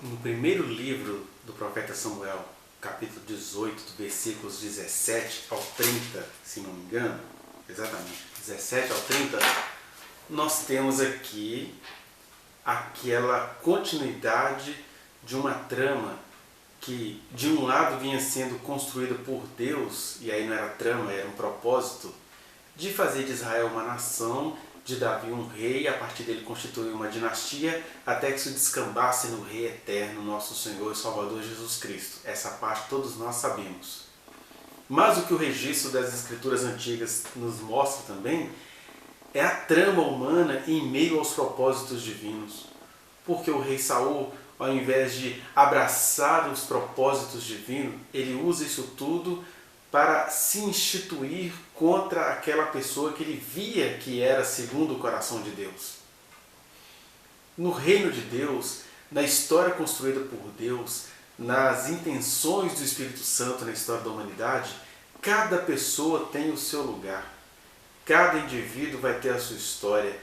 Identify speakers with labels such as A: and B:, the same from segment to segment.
A: No primeiro livro do profeta Samuel, capítulo 18, versículos 17 ao 30, se não me engano, exatamente, 17 ao 30, nós temos aqui aquela continuidade de uma trama que de um lado vinha sendo construída por Deus, e aí não era trama, era um propósito, de fazer de Israel uma nação, de Davi um rei, a partir dele constituir uma dinastia, até que isso descambasse no Rei Eterno, nosso Senhor e Salvador Jesus Cristo. Essa parte todos nós sabemos. Mas o que o registro das Escrituras antigas nos mostra também é a trama humana em meio aos propósitos divinos. Porque o rei Saul, ao invés de abraçar os propósitos divinos, ele usa isso tudo para se instituir contra aquela pessoa que ele via que era segundo o coração de Deus. No reino de Deus, na história construída por Deus, nas intenções do Espírito Santo na história da humanidade, cada pessoa tem o seu lugar. Cada indivíduo vai ter a sua história.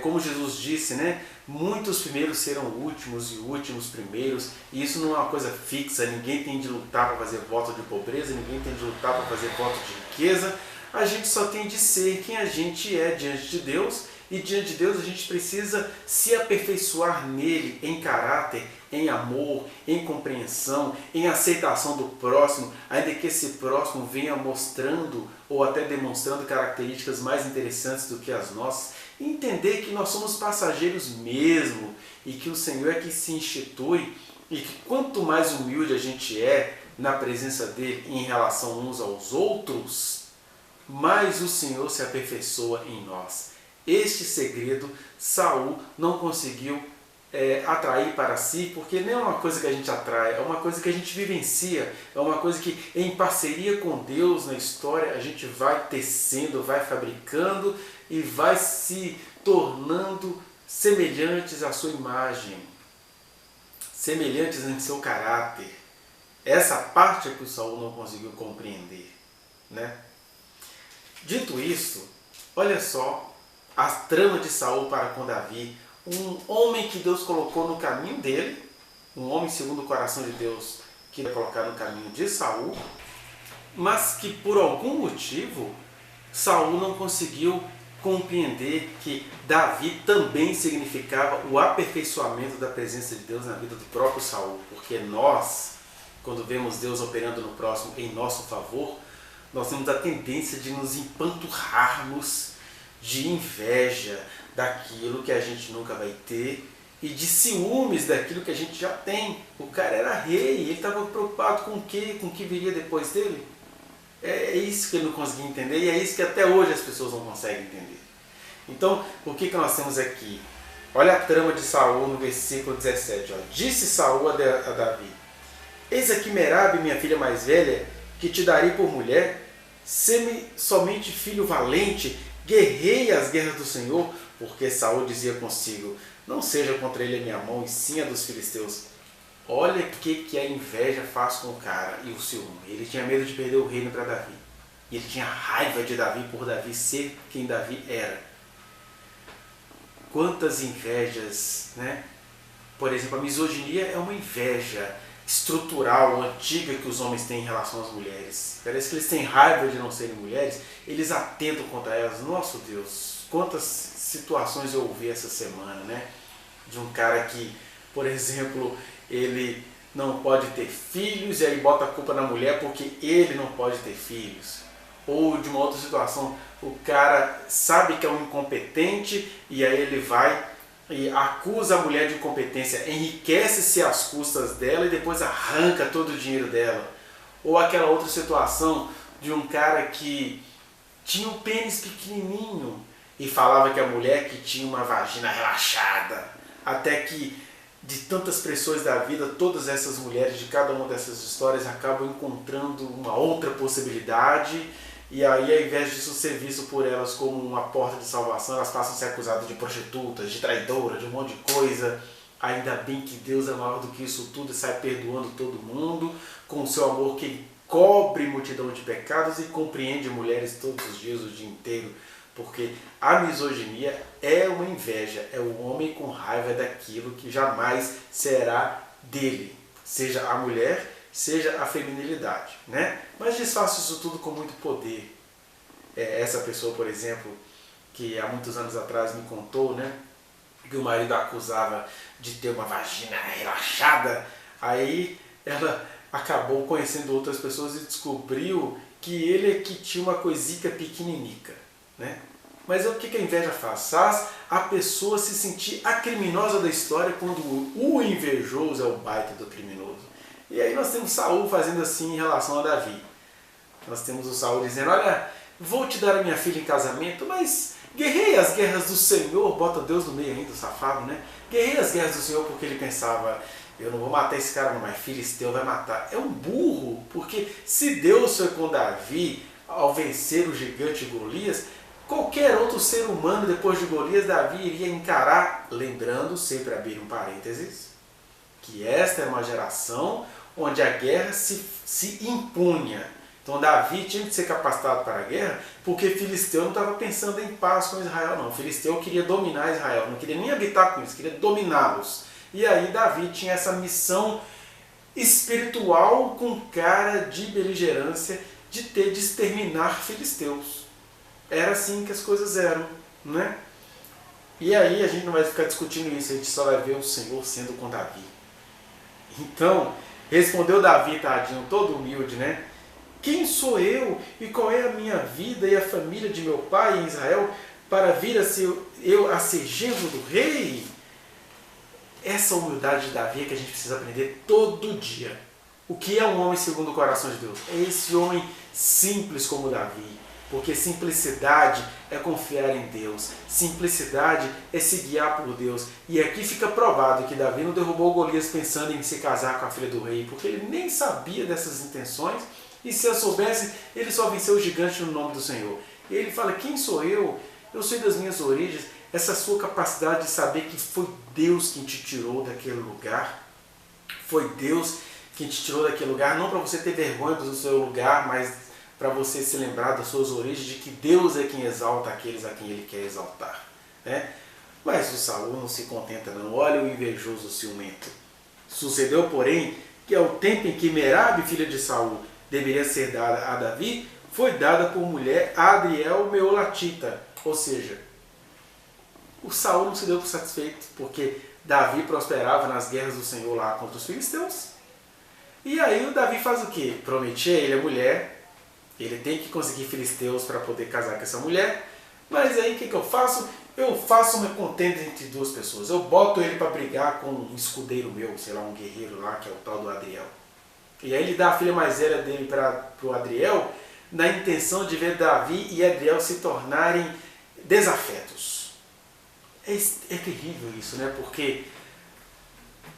A: Como Jesus disse, né? Muitos primeiros serão últimos e últimos primeiros, e isso não é uma coisa fixa, ninguém tem de lutar para fazer voto de pobreza, ninguém tem de lutar para fazer voto de riqueza, a gente só tem de ser quem a gente é diante de Deus, e diante de Deus a gente precisa se aperfeiçoar nele em caráter, em amor, em compreensão, em aceitação do próximo, ainda que esse próximo venha mostrando ou até demonstrando características mais interessantes do que as nossas. Entender que nós somos passageiros mesmo e que o Senhor é que se institui, e que quanto mais humilde a gente é na presença dele em relação uns aos outros, mais o Senhor se aperfeiçoa em nós. Este segredo Saul não conseguiu atrair para si, porque não é uma coisa que a gente atrai, é uma coisa que a gente vivencia, é uma coisa que em parceria com Deus na história a gente vai tecendo, vai fabricando e vai se tornando semelhantes à sua imagem, semelhantes em seu caráter. Essa parte é que o Saul não conseguiu compreender, né? Dito isso, olha só a trama de Saul para com Davi, um homem que Deus colocou no caminho dele, um homem segundo o coração de Deus que vai colocar no caminho de Saul, mas que por algum motivo Saul não conseguiu compreender que Davi também significava o aperfeiçoamento da presença de Deus na vida do próprio Saul, porque nós, quando vemos Deus operando no próximo em nosso favor, nós temos a tendência de nos empanturrarmos de inveja daquilo que a gente nunca vai ter e de ciúmes daquilo que a gente já tem. O cara era rei, ele estava preocupado com o quê? Com o que viria depois dele? É isso que ele não conseguia entender, e é isso que até hoje as pessoas não conseguem entender. Então, o que nós temos aqui? Olha a trama de Saul no versículo 17. Ó. Disse Saul a Davi: eis aqui Merabe, minha filha mais velha, que te darei por mulher. Sê-me somente filho valente, guerrei as guerras do Senhor, porque Saul dizia consigo: não seja contra ele a minha mão, e sim a dos filisteus. Olha o que a inveja faz com o cara e o ciúme. Ele tinha medo de perder o reino para Davi. E ele tinha raiva de Davi por Davi ser quem Davi era. Quantas invejas, né? Por exemplo, a misoginia é uma inveja estrutural, antiga que os homens têm em relação às mulheres. Parece que eles têm raiva de não serem mulheres, eles atentam contra elas. Nosso Deus, quantas situações eu ouvi essa semana, né? De um cara que, por exemplo, ele não pode ter filhos e aí bota a culpa na mulher porque ele não pode ter filhos. Ou de uma outra situação, o cara sabe que é um incompetente e aí ele vai e acusa a mulher de incompetência, enriquece-se às custas dela e depois arranca todo o dinheiro dela. Ou aquela outra situação de um cara que tinha um pênis pequenininho e falava que a mulher que tinha uma vagina relaxada, até que de tantas pressões da vida, todas essas mulheres de cada uma dessas histórias acabam encontrando uma outra possibilidade, e aí, ao invés disso ser visto por elas como uma porta de salvação, elas passam a ser acusadas de prostitutas, de traidoras, de um monte de coisa. Ainda bem que Deus é maior do que isso tudo e sai perdoando todo mundo, com o seu amor que ele cobre multidão de pecados e compreende mulheres todos os dias, o dia inteiro, porque a misoginia é uma inveja, é o homem com raiva daquilo que jamais será dele, seja a mulher, seja a feminilidade, né? Mas disfarça isso tudo com muito poder. Essa pessoa, por exemplo, que há muitos anos atrás me contou, né, que o marido a acusava de ter uma vagina relaxada, aí ela acabou conhecendo outras pessoas e descobriu que ele é que tinha uma coisica pequeninica, né? Mas o que a inveja faz? Faz a pessoa se sentir a criminosa da história quando o invejoso é o baita do criminoso. E aí nós temos Saul fazendo assim em relação a Davi. Nós temos o Saul dizendo, olha, vou te dar a minha filha em casamento, mas guerrei as guerras do Senhor, bota Deus no meio ainda, o safado, né? Guerrei as guerras do Senhor porque ele pensava, eu não vou matar esse cara não, mas filisteu vai matar. É um burro, porque se Deus foi com Davi ao vencer o gigante Golias, qualquer outro ser humano depois de Golias, Davi iria encarar, lembrando, sempre abrir um parênteses, que esta é uma geração onde a guerra se impunha. Então Davi tinha que ser capacitado para a guerra, porque Filisteu não estava pensando em paz com Israel não. Filisteu queria dominar Israel, não queria nem habitar com eles, queria dominá-los. E aí Davi tinha essa missão espiritual com cara de beligerância de exterminar filisteus. Era assim que as coisas eram, né? E aí a gente não vai ficar discutindo isso, a gente só vai ver o Senhor sendo com Davi. Então, respondeu Davi, tadinho, todo humilde, né? Quem sou eu e qual é a minha vida e a família de meu pai em Israel para vir a ser genro do rei? Essa humildade de Davi é que a gente precisa aprender todo dia. O que é um homem segundo o coração de Deus? É esse homem simples como Davi. Porque simplicidade é confiar em Deus. Simplicidade é se guiar por Deus. E aqui fica provado que Davi não derrubou Golias pensando em se casar com a filha do rei, porque ele nem sabia dessas intenções. E se eu soubesse, ele só venceu o gigante no nome do Senhor. E ele fala, quem sou eu? Eu sou das minhas origens. Essa sua capacidade de saber que foi Deus quem te tirou daquele lugar. Foi Deus quem te tirou daquele lugar. Não para você ter vergonha do seu lugar, mas para você se lembrar das suas origens, de que Deus é quem exalta aqueles a quem Ele quer exaltar. Né? Mas o Saul não se contenta não. Olha o invejoso ciumento. Sucedeu, porém, que ao tempo em que Merabe, filha de Saul, deveria ser dada a Davi, foi dada por mulher a Adriel Meolatita. Ou seja, o Saul não se deu por satisfeito, porque Davi prosperava nas guerras do Senhor lá contra os filisteus. E aí o Davi faz o quê? Prometia a ele a mulher, ele tem que conseguir filisteus para poder casar com essa mulher, mas aí o que eu faço? Eu faço uma contenda entre duas pessoas. Eu boto ele para brigar com um escudeiro meu, sei lá, um guerreiro lá, que é o tal do Adriel. E aí ele dá a filha mais velha dele para o Adriel, na intenção de ver Davi e Adriel se tornarem desafetos. É terrível isso, né? Porque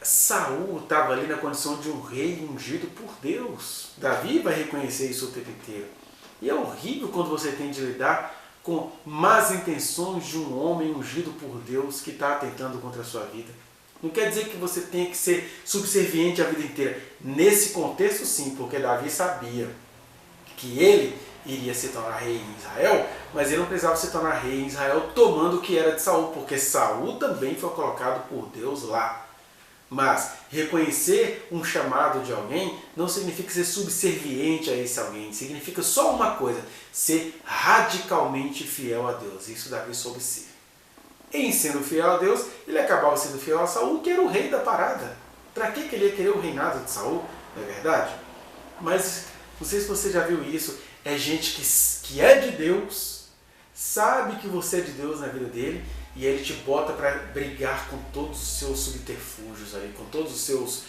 A: Saul estava ali na condição de um rei ungido por Deus. Davi vai reconhecer isso o tempo inteiro. E é horrível quando você tem de lidar com más intenções de um homem ungido por Deus que está atentando contra a sua vida. Não quer dizer que você tenha que ser subserviente a vida inteira. Nesse contexto, sim, porque Davi sabia que ele iria se tornar rei em Israel, mas ele não precisava se tornar rei em Israel tomando o que era de Saul, porque Saul também foi colocado por Deus lá. Mas reconhecer um chamado de alguém não significa ser subserviente a esse alguém. Significa só uma coisa, ser radicalmente fiel a Deus. Isso Davi soube ser. Em sendo fiel a Deus, ele acabava sendo fiel a Saul, que era o rei da parada. Para que ele ia querer o reinado de Saul? Não é verdade? Mas não sei se você já viu isso. É gente que é de Deus, sabe que você é de Deus na vida dele, e ele te bota para brigar com todos os seus subterfúgios ali, com todos os seus,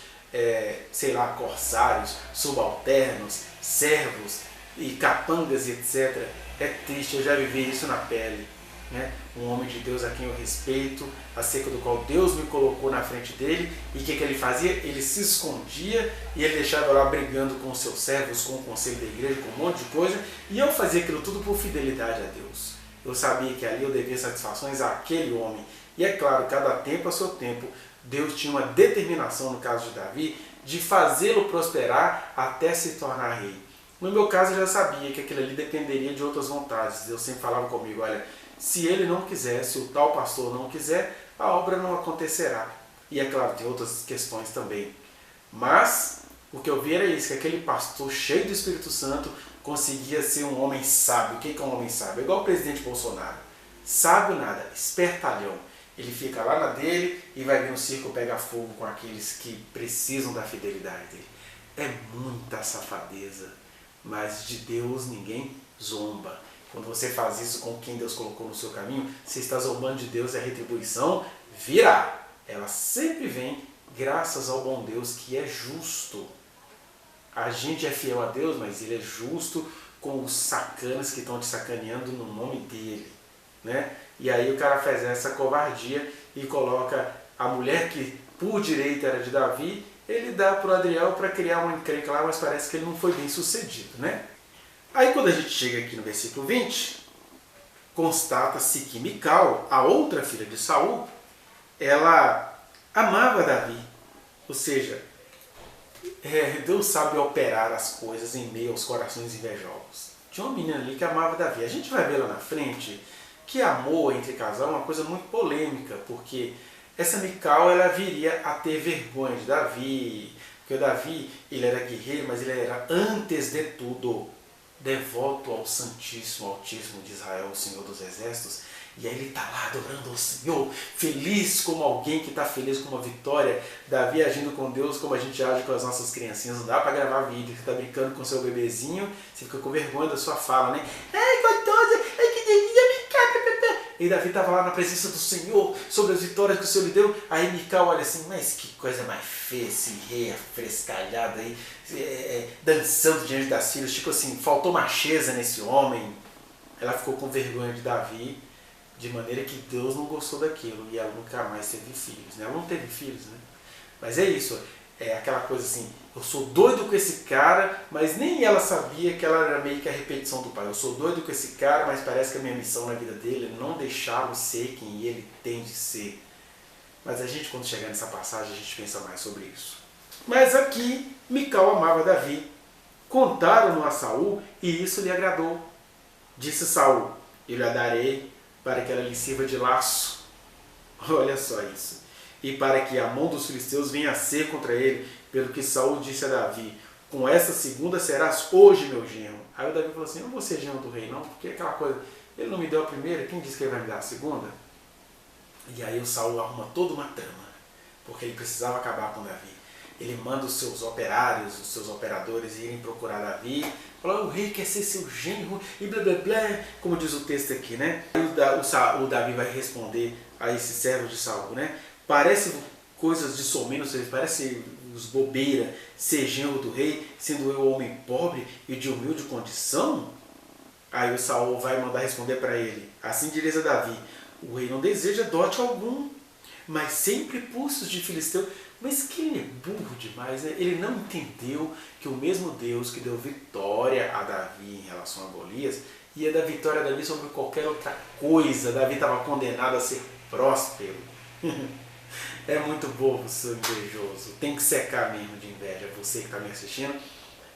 A: sei lá, corsários, subalternos, servos e capangas e etc. É triste, eu já vivi isso na pele. Né? Um homem de Deus a quem eu respeito, acerca do qual Deus me colocou na frente dele, e o que ele fazia? Ele se escondia e ele deixava lá brigando com os seus servos, com o conselho da igreja, com um monte de coisa, e eu fazia aquilo tudo por fidelidade a Deus. Eu sabia que ali eu devia satisfações àquele homem. E é claro, cada tempo a seu tempo, Deus tinha uma determinação, no caso de Davi, de fazê-lo prosperar até se tornar rei. No meu caso, eu já sabia que aquilo ali dependeria de outras vontades. Deus sempre falava comigo, olha, Se ele não quiser, se o tal pastor não quiser, a obra não acontecerá. E é claro, tem outras questões também. Mas o que eu vi era isso, que aquele pastor cheio do Espírito Santo conseguia ser um homem sábio. O que é um homem sábio? É igual o presidente Bolsonaro. Sábio nada, espertalhão. Ele fica lá na dele e vai vir no circo pegar fogo com aqueles que precisam da fidelidade dele. É muita safadeza, mas de Deus ninguém zomba. Quando você faz isso com quem Deus colocou no seu caminho, você está zombando de Deus e a retribuição virá. Ela sempre vem graças ao bom Deus que é justo. A gente é fiel a Deus, mas Ele é justo com os sacanas que estão te sacaneando no nome dEle. Né? E aí o cara faz essa covardia e coloca a mulher que por direito era de Davi, ele dá para o Adriel para criar uma encrenca lá, mas parece que ele não foi bem sucedido. Né? Aí quando a gente chega aqui no versículo 20, constata-se que Mical, a outra filha de Saul, ela amava Davi. Ou seja, Deus sabe operar as coisas em meio aos corações invejosos. Tinha uma menina ali que amava Davi. A gente vai ver lá na frente que amor entre casal é uma coisa muito polêmica, porque essa Mical ela viria a ter vergonha de Davi, porque o Davi ele era guerreiro, mas ele era antes de tudo devoto ao Santíssimo, Altíssimo de Israel, o Senhor dos Exércitos. E aí ele está lá adorando ao Senhor, feliz como alguém que está feliz com uma vitória. Davi agindo com Deus como a gente age com as nossas criancinhas. Não dá para gravar vídeo, você está brincando com seu bebezinho, você fica com vergonha da sua fala, né? Ai, gostosa, ai que delícia, e Davi estava lá na presença do Senhor, sobre as vitórias que o Senhor lhe deu. Aí Mical olha assim, mas que coisa mais feia, esse rei afrescalhado aí, dançando diante das filhas. Tipo assim, faltou macheza nesse homem. Ela ficou com vergonha de Davi, de maneira que Deus não gostou daquilo. E ela nunca mais teve filhos. Né? Ela não teve filhos, né? Mas é isso, é aquela coisa assim, eu sou doido com esse cara, mas nem ela sabia que ela era meio que a repetição do pai. Eu sou doido com esse cara, mas parece que a minha missão na vida dele é não deixá-lo ser quem ele tem de ser. Mas a gente, quando chegar nessa passagem, a gente pensa mais sobre isso. Mas aqui, Mical amava Davi. Contaram-no a Saul e isso lhe agradou. Disse Saul, eu lhe a darei para que ela lhe sirva de laço. Olha só isso. E para que a mão dos filisteus venha a ser contra ele, pelo que Saul disse a Davi, com essa segunda serás hoje meu genro. Aí o Davi falou assim, eu não vou ser genro do rei não, porque aquela coisa, ele não me deu a primeira, quem disse que ele vai me dar a segunda? E aí o Saul arruma toda uma trama, porque ele precisava acabar com Davi. Ele manda os seus operários, os seus operadores irem procurar Davi, falar, o rei quer ser seu genro, e blá blá blá, como diz o texto aqui, né? Aí o Davi vai responder a esse servo de Saul, né? Parece coisas de somenos, parece os bobeira, ser genro do rei, sendo eu homem pobre e de humilde condição? Aí o Saul vai mandar responder para ele, assim diz a Davi, o rei não deseja dote algum, mas sempre pulsos de filisteu. Mas que ele é burro demais, né? Ele não entendeu que o mesmo Deus que deu vitória a Davi em relação a Golias, ia dar vitória a Davi sobre qualquer outra coisa. Davi estava condenado a ser próspero. É muito bobo ser invejoso. Tem que secar mesmo de inveja. Você que está me assistindo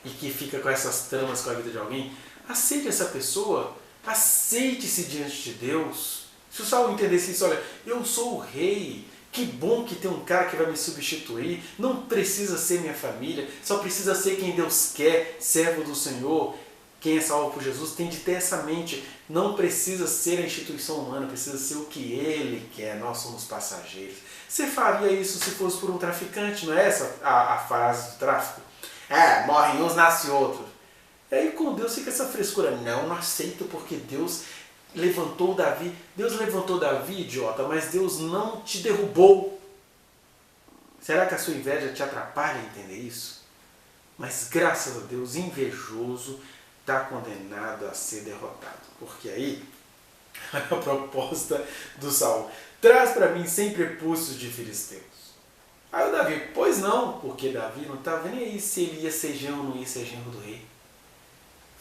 A: e que fica com essas tramas com a vida de alguém, aceite essa pessoa, aceite-se diante de Deus. Se o Saul entendesse isso, olha, eu sou o rei, que bom que tem um cara que vai me substituir, não precisa ser minha família, só precisa ser quem Deus quer, servo do Senhor. Quem é salvo por Jesus tem de ter essa mente, não precisa ser a instituição humana, precisa ser o que Ele quer, nós somos passageiros. Você faria isso se fosse por um traficante, não é essa a frase do tráfico? Morrem uns, nasce outros. E aí com Deus fica essa frescura, não aceito porque Deus levantou Davi. Deus levantou Davi, idiota, mas Deus não te derrubou. Será que a sua inveja te atrapalha a entender isso? Mas graças a Deus, invejoso está condenado a ser derrotado. Porque aí, a proposta do Saul, traz para mim 100 prepúcios de filisteus. Aí o Davi, pois não, porque Davi não estava nem aí se ele ia ser genro ou não ia ser genro do rei.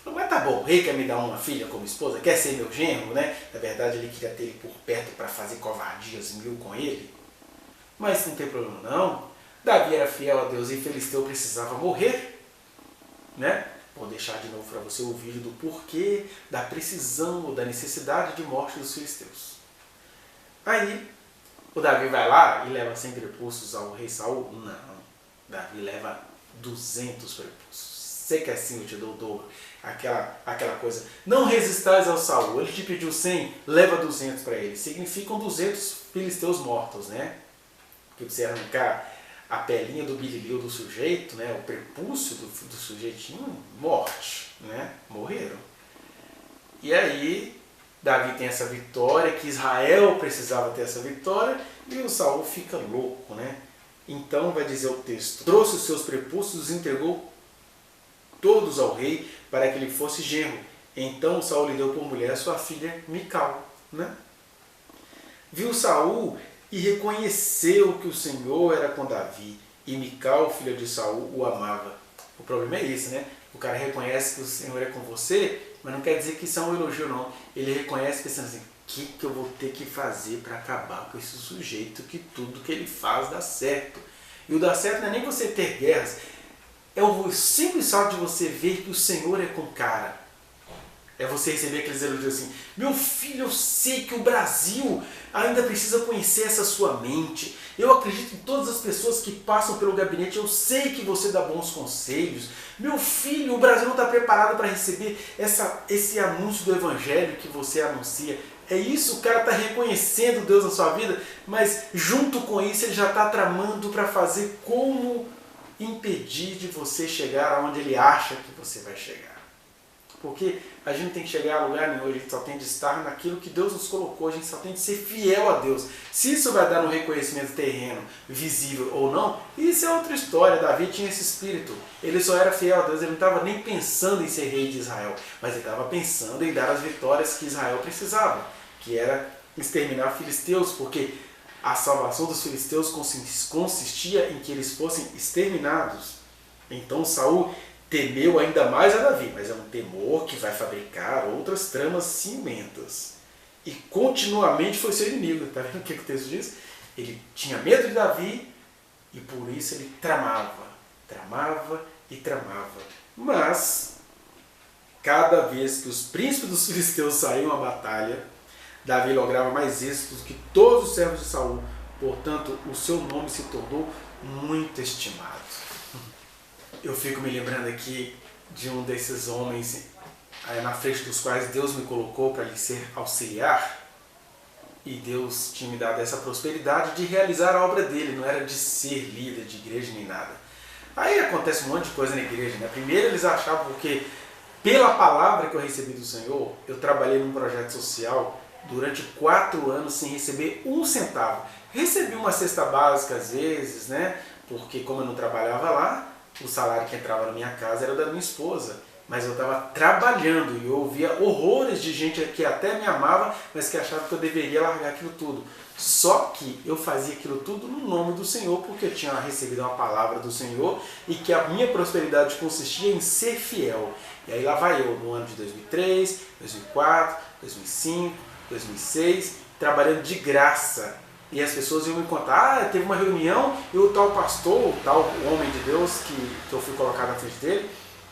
A: Falou, mas tá bom, o rei quer me dar uma filha como esposa, quer ser meu genro, né? Na verdade ele queria ter ele por perto para fazer covardias mil com ele. Mas não tem problema não. Davi era fiel a Deus e Filisteu precisava morrer, né? Vou deixar de novo para você o vídeo do porquê, da precisão ou da necessidade de morte dos filisteus. Aí, o Davi vai lá e leva 100 prepulsos ao rei Saul? Não. Davi leva 200 prepulsos. Você quer sim, eu te dou o dobro. Aquela coisa. Não resistais ao Saul. Ele te pediu 100, leva 200 para ele. Significam 200 filisteus mortos, né? Porque você arrancar a pelinha do bililio do sujeito, né? O prepúcio do sujeitinho, morte, né? Morreram. E aí, Davi tem essa vitória, que Israel precisava ter essa vitória, e o Saul fica louco, né? Então vai dizer o texto: trouxe os seus prepúcios e entregou todos ao rei para que ele fosse genro. Então Saul lhe deu por mulher sua filha Mical, né? Viu Saul e reconheceu que o Senhor era com Davi, e Mical, filha de Saul, o amava. O problema é esse, né? O cara reconhece que o Senhor é com você, mas não quer dizer que isso é um elogio, não. Ele reconhece pensando assim: o que eu vou ter que fazer para acabar com esse sujeito que tudo que ele faz dá certo? E o dar certo não é nem você ter guerras, é o simples fato de você ver que o Senhor é com o cara. É você receber aqueles elogios assim: meu filho, eu sei que o Brasil ainda precisa conhecer essa sua mente. Eu acredito em todas as pessoas que passam pelo gabinete, eu sei que você dá bons conselhos. Meu filho, o Brasil não está preparado para receber esse anúncio do Evangelho que você anuncia. É isso, o cara está reconhecendo Deus na sua vida, mas junto com isso ele já está tramando para fazer como impedir de você chegar aonde ele acha que você vai chegar. Porque a gente não tem que chegar a lugar nenhum, a gente só tem de estar naquilo que Deus nos colocou, a gente só tem de ser fiel a Deus. Se isso vai dar um reconhecimento terreno, visível ou não, isso é outra história. Davi tinha esse espírito, ele só era fiel a Deus, ele não estava nem pensando em ser rei de Israel, mas ele estava pensando em dar as vitórias que Israel precisava, que era exterminar filisteus, porque a salvação dos filisteus consistia em que eles fossem exterminados. Então Saul temeu ainda mais a Davi, mas é um temor que vai fabricar outras tramas ciumentas. E continuamente foi seu inimigo. Está vendo o que o texto diz? Ele tinha medo de Davi e por isso ele tramava e tramava. Mas, cada vez que os príncipes dos filisteus saíam à batalha, Davi lograva mais êxitos que todos os servos de Saul. Portanto, o seu nome se tornou muito estimado. Eu fico me lembrando aqui de um desses homens na frente dos quais Deus me colocou para lhe ser auxiliar, e Deus tinha me dado essa prosperidade de realizar a obra dele, não era de ser líder de igreja nem nada. Aí acontece um monte de coisa na igreja, né? Primeiro eles achavam, porque pela palavra que eu recebi do Senhor, eu trabalhei num projeto social durante 4 anos sem receber um centavo. Recebi uma cesta básica às vezes, né? Porque como eu não trabalhava lá, o salário que entrava na minha casa era da minha esposa. Mas eu estava trabalhando e eu ouvia horrores de gente que até me amava, mas que achava que eu deveria largar aquilo tudo. Só que eu fazia aquilo tudo no nome do Senhor, porque eu tinha recebido uma palavra do Senhor e que a minha prosperidade consistia em ser fiel. E aí lá vai eu, no ano de 2003, 2004, 2005, 2006, trabalhando de graça. E as pessoas iam me contar: teve uma reunião e o tal pastor, o tal homem de Deus que eu fui colocado na frente dele,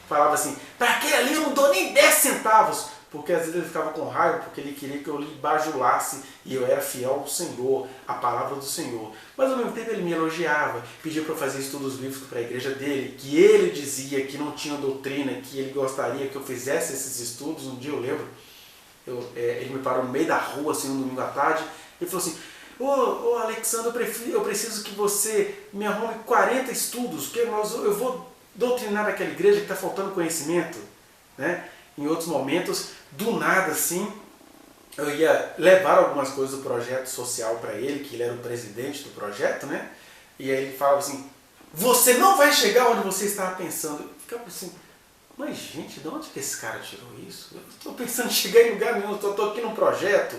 A: falava assim: para aquele ali eu não dou nem 10 centavos. Porque às vezes ele ficava com raiva, porque ele queria que eu lhe bajulasse e eu era fiel ao Senhor, à palavra do Senhor. Mas ao mesmo tempo ele me elogiava, pedia para eu fazer estudos bíblicos para a igreja dele, que ele dizia que não tinha doutrina, que ele gostaria que eu fizesse esses estudos. Um dia eu lembro, ele me parou no meio da rua, assim, um domingo à tarde, e falou assim: Ô Alexandre, eu preciso que você me arrume 40 estudos, porque eu vou doutrinar aquela igreja que está faltando conhecimento, né? Em outros momentos, do nada assim, eu ia levar algumas coisas do projeto social para ele, que ele era o presidente do projeto, né? E aí ele falava assim: você não vai chegar onde você estava pensando. Eu ficava assim: mas gente, de onde que esse cara tirou isso? Eu estou pensando em chegar em lugar nenhum, eu estou aqui num projeto.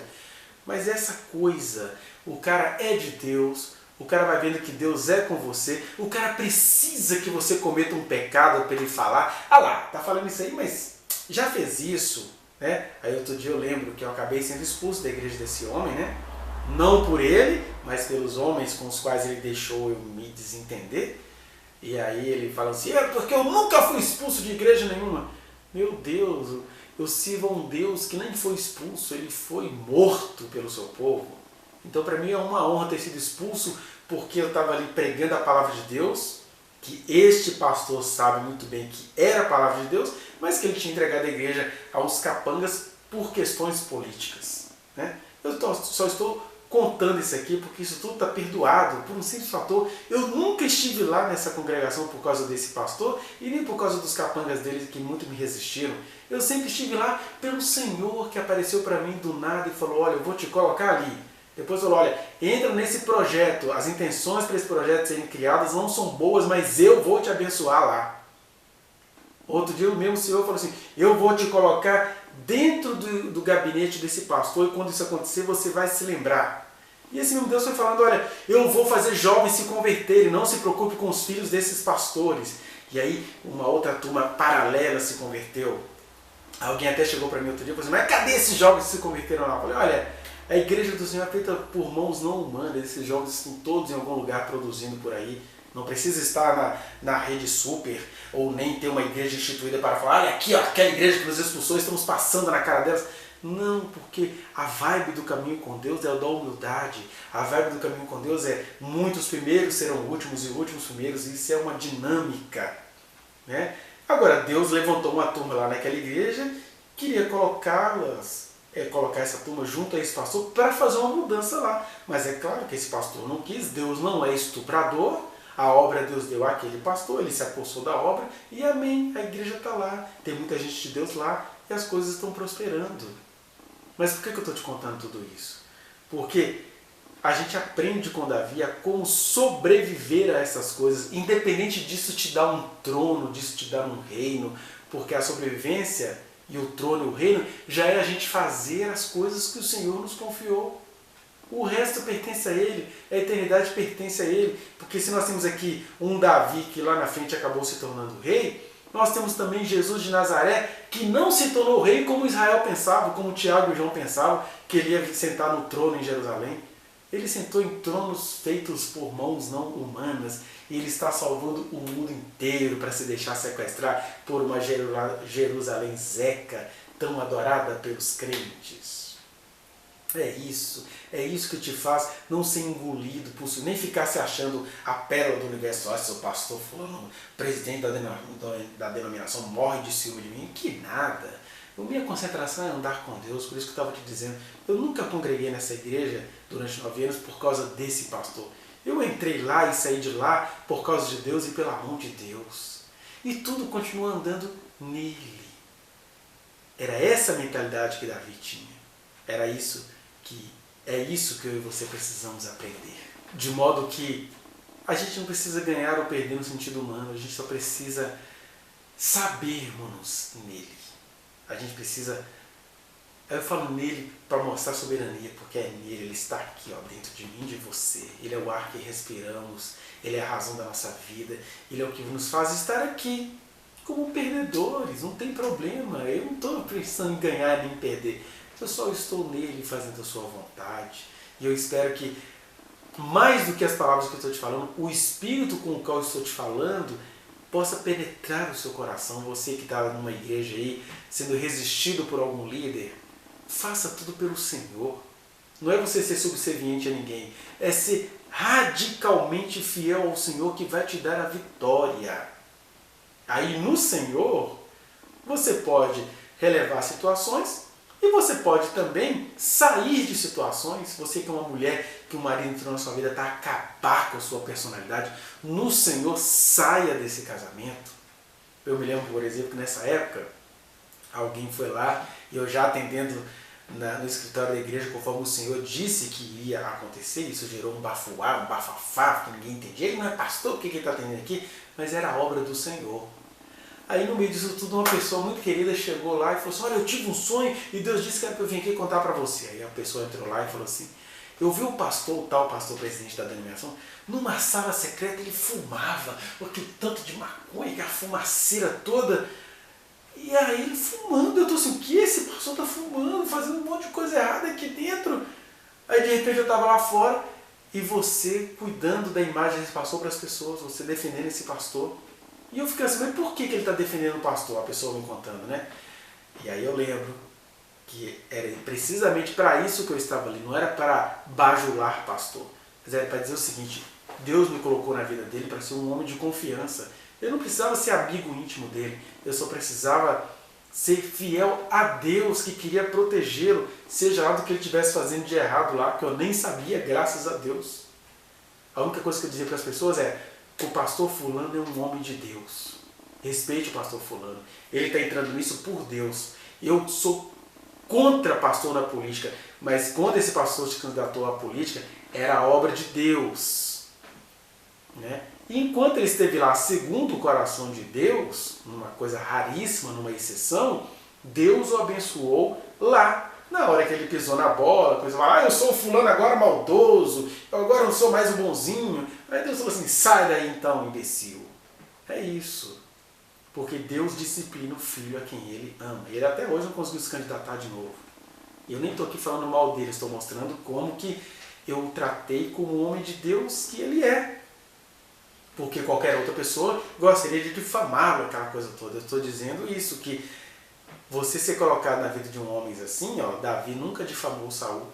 A: Mas essa coisa, o cara é de Deus, o cara vai vendo que Deus é com você, o cara precisa que você cometa um pecado para ele falar: ah lá, tá falando isso aí, mas já fez isso, né? Aí outro dia eu lembro que eu acabei sendo expulso da igreja desse homem, né? Não por ele, mas pelos homens com os quais ele deixou eu me desentender. E aí ele fala assim, é porque eu nunca fui expulso de igreja nenhuma. Meu Deus, eu sirvo a um Deus que nem foi expulso, ele foi morto pelo seu povo. Então para mim é uma honra ter sido expulso porque eu estava ali pregando a palavra de Deus, que este pastor sabe muito bem que era a palavra de Deus, mas que ele tinha entregado a igreja aos capangas por questões políticas. Né? Só estou contando isso aqui porque isso tudo está perdoado por um simples fator. Eu nunca estive lá nessa congregação por causa desse pastor e nem por causa dos capangas dele que muito me resistiram. Eu sempre estive lá pelo Senhor que apareceu para mim do nada e falou, olha, eu vou te colocar ali. Depois falou, olha, entra nesse projeto, as intenções para esse projeto serem criadas não são boas, mas eu vou te abençoar lá. Outro dia o mesmo Senhor falou assim, eu vou te colocar dentro do gabinete desse pastor e quando isso acontecer você vai se lembrar. E esse mesmo Deus foi falando, olha, eu vou fazer jovens se converterem, não se preocupe com os filhos desses pastores. E aí uma outra turma paralela se converteu. Alguém até chegou para mim outro dia e falou assim, mas cadê esses jovens que se converteram lá? Eu falei, olha, a igreja do Senhor é feita por mãos não humanas, esses jovens estão todos em algum lugar produzindo por aí. Não precisa estar na rede super ou nem ter uma igreja instituída para falar, olha aqui, ó, aquela igreja que nos expulsou, estamos passando na cara delas. Não, porque a vibe do caminho com Deus é o da humildade. A vibe do caminho com Deus é muitos primeiros serão últimos e últimos primeiros. E isso é uma dinâmica. Né? Agora, Deus levantou uma turma lá naquela igreja, queria colocar essa turma junto a esse pastor para fazer uma mudança lá. Mas é claro que esse pastor não quis, Deus não é estuprador, a obra Deus deu àquele pastor, ele se apossou da obra e amém, a igreja está lá, tem muita gente de Deus lá e as coisas estão prosperando. Mas por que eu estou te contando tudo isso? Porque a gente aprende com Davi a como sobreviver a essas coisas, independente disso te dar um trono, disso te dar um reino, porque a sobrevivência e o trono e o reino já é a gente fazer as coisas que o Senhor nos confiou. O resto pertence a Ele, a eternidade pertence a Ele, porque se nós temos aqui um Davi que lá na frente acabou se tornando rei, nós temos também Jesus de Nazaré, que não se tornou rei como Israel pensava, como Tiago e João pensavam, que ele ia sentar no trono em Jerusalém. Ele sentou em tronos feitos por mãos não humanas, e ele está salvando o mundo inteiro para se deixar sequestrar por uma Jerusalém zeca, tão adorada pelos crentes. É isso que te faz não ser engolido por isso, nem ficar se achando a pérola do universo. Olha, seu pastor fulano, presidente da denominação, morre de ciúme de mim. Que nada. A minha concentração é andar com Deus, por isso que eu estava te dizendo. Eu nunca congreguei nessa igreja durante 9 anos por causa desse pastor. Eu entrei lá e saí de lá por causa de Deus e pela mão de Deus. E tudo continua andando nele. Era essa a mentalidade que Davi tinha. É isso que eu e você precisamos aprender. De modo que a gente não precisa ganhar ou perder no sentido humano, a gente só precisa sabermos nele. A gente precisa, eu falo nele para mostrar soberania, porque é nele, ele está aqui, ó, dentro de mim e de você. Ele é o ar que respiramos, ele é a razão da nossa vida, ele é o que nos faz estar aqui como perdedores, não tem problema. Eu não estou pensando em ganhar nem perder. Eu só estou nele fazendo a sua vontade. E eu espero que, mais do que as palavras que eu estou te falando, o Espírito com o qual eu estou te falando possa penetrar o seu coração. Você que está numa igreja aí, sendo resistido por algum líder, faça tudo pelo Senhor. Não é você ser subserviente a ninguém. É ser radicalmente fiel ao Senhor que vai te dar a vitória. Aí no Senhor, você pode relevar situações, e você pode também sair de situações. Você que é uma mulher, que o marido entrou na sua vida para acabar com a sua personalidade, no Senhor, saia desse casamento. Eu me lembro, por exemplo, que nessa época, alguém foi lá, e eu já atendendo no escritório da igreja, conforme o Senhor disse que ia acontecer, isso gerou um bafuá, um bafafá, que ninguém entendia. Ele não é pastor, o que ele está atendendo aqui? Mas era a obra do Senhor. Aí no meio disso tudo, uma pessoa muito querida chegou lá e falou assim, olha, eu tive um sonho e Deus disse que era para eu vir aqui contar para você. Aí a pessoa entrou lá e falou assim, eu vi o pastor, o tal pastor presidente da denominação, numa sala secreta ele fumava, aquele tanto de maconha, a fumaceira toda. E aí ele fumando, eu tô assim, o que esse pastor tá fumando, fazendo um monte de coisa errada aqui dentro? Aí de repente eu estava lá fora e você cuidando da imagem desse pastor para as pessoas, você defendendo esse pastor. E eu fiquei assim, mas por que ele está defendendo o pastor? A pessoa me contando, né? E aí eu lembro que era precisamente para isso que eu estava ali, não era para bajular pastor, mas era para dizer o seguinte: Deus me colocou na vida dele para ser um homem de confiança. Eu não precisava ser amigo íntimo dele, eu só precisava ser fiel a Deus que queria protegê-lo, seja lá do que ele estivesse fazendo de errado lá, que eu nem sabia, graças a Deus. A única coisa que eu dizia para as pessoas é: o pastor fulano é um homem de Deus. Respeite o pastor fulano. Ele está entrando nisso por Deus. Eu sou contra pastor na política, mas quando esse pastor se candidatou à política, era a obra de Deus. Né? E enquanto ele esteve lá segundo o coração de Deus, numa coisa raríssima, numa exceção, Deus o abençoou lá. Na hora que ele pisou na bola, coisa lá, eu sou o fulano agora maldoso, eu agora não sou mais o bonzinho. Aí Deus falou assim: sai daí então, imbecil. É isso. Porque Deus disciplina o filho a quem ele ama. Ele até hoje não conseguiu se candidatar de novo. E eu nem estou aqui falando mal dele, estou mostrando como que eu o tratei como o homem de Deus que ele é. Porque qualquer outra pessoa gostaria de difamá-lo, aquela coisa toda. Eu estou dizendo isso, que você ser colocado na vida de um homem assim, ó, Davi nunca difamou Saul.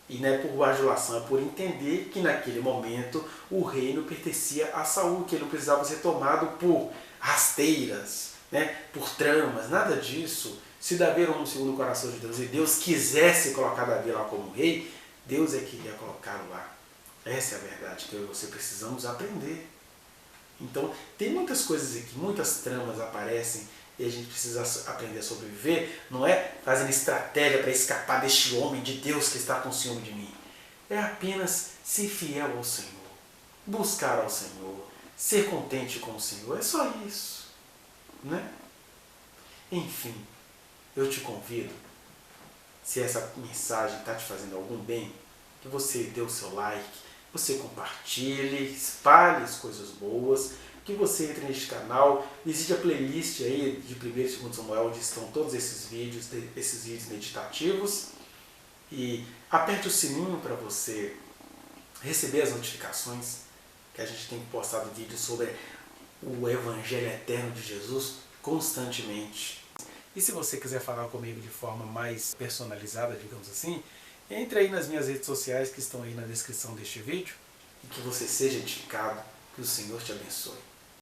A: E não é por bajulação, é por entender que naquele momento o reino pertencia a Saul, que ele não precisava ser tomado por rasteiras, né, por tramas, nada disso. Se Davi era um segundo o coração de Deus e Deus quisesse colocar Davi lá como rei, Deus é que iria colocá-lo lá. Essa é a verdade que eu e você precisamos aprender. Então, tem muitas coisas aqui, muitas tramas aparecem e a gente precisa aprender a sobreviver. Não é fazendo estratégia para escapar deste homem de Deus que está com ciúme de mim. É apenas ser fiel ao Senhor, buscar ao Senhor, ser contente com o Senhor. É só isso, né? Enfim, eu te convido, se essa mensagem está te fazendo algum bem, que você dê o seu like, você compartilhe, espalhe as coisas boas, que você entre neste canal, existe a playlist aí de 1º e 2º Samuel, onde estão todos esses vídeos meditativos, e aperte o sininho para você receber as notificações, que a gente tem postado vídeos sobre o Evangelho Eterno de Jesus constantemente. E se você quiser falar comigo de forma mais personalizada, digamos assim, entre aí nas minhas redes sociais que estão aí na descrição deste vídeo e que você seja edificado, que o Senhor te abençoe.